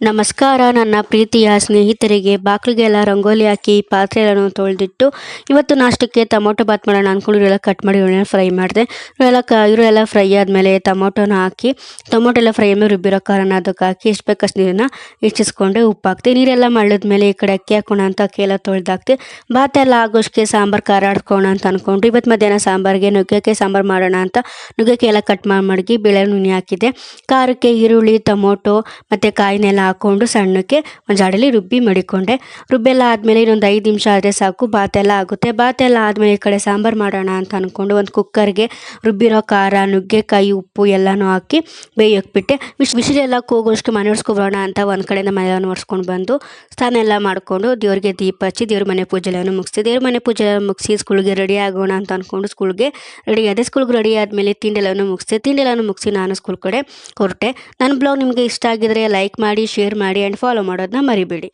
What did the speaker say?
ನಮಸ್ಕಾರ ನನ್ನ ಪ್ರೀತಿಯ ಸ್ನೇಹಿತರಿಗೆ. ಬಾಗಿಲಿಗೆಲ್ಲ ರಂಗೋಲಿ ಹಾಕಿ ಪಾತ್ರೆ ಎಲ್ಲನೂ ತೊಳೆದಿಟ್ಟು ಇವತ್ತು ನಾಷ್ಟಕ್ಕೆ ಟೊಮೊಟೊ ಬಾತ್ ಮಾಡೋಣ ಅಂದ್ಕೊಂಡು ಇವರೆಲ್ಲ ಕಟ್ ಮಾಡಿ ಇವನ್ನೆಲ್ಲ ಫ್ರೈ ಮಾಡಿದೆ. ಇವರೆಲ್ಲ ಫ್ರೈ ಆದಮೇಲೆ ಟೊಮೊಟೊನ ಹಾಕಿ ಟೊಮೊಟೊ ಎಲ್ಲ ಫ್ರೈ ಆದಮೇಲೆ ರುಬ್ಬಿರೋ ಖಾರನ ಅದಕ್ಕೆ ಹಾಕಿ ಎಷ್ಟು ಬೇಕಷ್ಟು ನೀರನ್ನು ಹೆಚ್ಚಿಸ್ಕೊಂಡೆ ಉಪ್ಪು ಹಾಕ್ತೆ. ನೀರೆಲ್ಲ ಮಳ್ಳದ್ಮೇಲೆ ಈ ಕಡೆ ಅಕ್ಕಿ ಹಾಕೋಣ ಅಂತ ಅಕ್ಕಿ ಎಲ್ಲ ತೊಳೆದಾಕ್ತೆ. ಬಾತ್ ಎಲ್ಲ ಆಗೋಷ್ಟಕ್ಕೆ ಸಾಂಬಾರು ಖಾರ ಆಡ್ಕೋಣ ಅಂತ ಅಂದ್ಕೊಂಡು ಇವತ್ತು ಮಧ್ಯಾಹ್ನ ಸಾಂಬಾರಿಗೆ ನುಗ್ಗೆಕಾಯಿ ಸಾಂಬಾರು ಮಾಡೋಣ ಅಂತ ನುಗ್ಗೆಕಾಯಿ ಎಲ್ಲ ಕಟ್ ಮಾಡಿ ಮಡಗಿ ಬೇಳೆ ನುಣ್ಣಿ ಹಾಕಿದ್ದೆ. ಖಾರಕ್ಕೆ ಈರುಳ್ಳಿ ಟೊಮೊಟೊ ಮತ್ತು ಕಾಯಿನೆಲ್ಲ ಹಾಕ್ಕೊಂಡು ಸಣ್ಣಕ್ಕೆ ಒಂದು ಜಾಡಲ್ಲಿ ರುಬ್ಬಿ ಮಡಿಕೊಂಡೆ. ರುಬ್ಬೆಲ್ಲ ಆದಮೇಲೆ ಇನ್ನೊಂದು 5 ನಿಮಿಷ ಆದರೆ ಸಾಕು, ಬಾತೆಲ್ಲ ಆಗುತ್ತೆ. ಬಾತೆಲ್ಲ ಆದಮೇಲೆ ಈ ಕಡೆ ಸಾಂಬಾರು ಮಾಡೋಣ ಅಂತ ಅಂದ್ಕೊಂಡು ಒಂದು ಕುಕ್ಕರ್ಗೆ ರುಬ್ಬಿರೋ ಖಾರ ನುಗ್ಗೆಕಾಯಿ ಉಪ್ಪು ಎಲ್ಲನೂ ಹಾಕಿ ಬೇಯೋಕೆ ಬಿಟ್ಟೆ. ವಿಷಲೆಲ್ಲ ಕೂಗೋಷ್ಟು ಮನೆ ಒರೆಸ್ಕೊಬರೋಣ ಅಂತ ಒಂದು ಕಡೆಯಿಂದ ಮನೆಯನ್ನು ಒರೆಸ್ಕೊಂಡು ಬಂದು ಸ್ನಾನ ಎಲ್ಲ ಮಾಡಿಕೊಂಡು ದೇವ್ರಿಗೆ ದೀಪ ಹಚ್ಚಿ ದೇವ್ರ ಮನೆ ಪೂಜೆ ಎಲ್ಲನೂ ಮುಗಿಸಿ ದೇವ್ರ ಮನೆ ಪೂಜೆ ಮುಗಿಸಿ ಸ್ಕೂಲ್ಗೆ ರೆಡಿ ಆಗೋಣ ಅಂತ ಅಂದ್ಕೊಂಡು ಸ್ಕೂಲ್ಗೆ ರೆಡಿ ಆದೆ. ಸ್ಕೂಲ್ಗೆ ರೆಡಿ ಆದಮೇಲೆ ತಿಂಡಿ ಎಲ್ಲನೂ ಮುಗಿಸಿ ನಾನು ಸ್ಕೂಲ್ ಕಡೆ ಹೊರಟೆ. ನನ್ನ ಬ್ಲಾಗ್ ನಿಮಗೆ ಇಷ್ಟ ಆಗಿದ್ರೆ ಲೈಕ್ ಮಾಡಿ, ಶೇರ್ ಮಾಡಿ ಆ್ಯಂಡ್ ಫಾಲೋ ಮಾಡೋದನ್ನ ಮರಿಬೇಡಿ.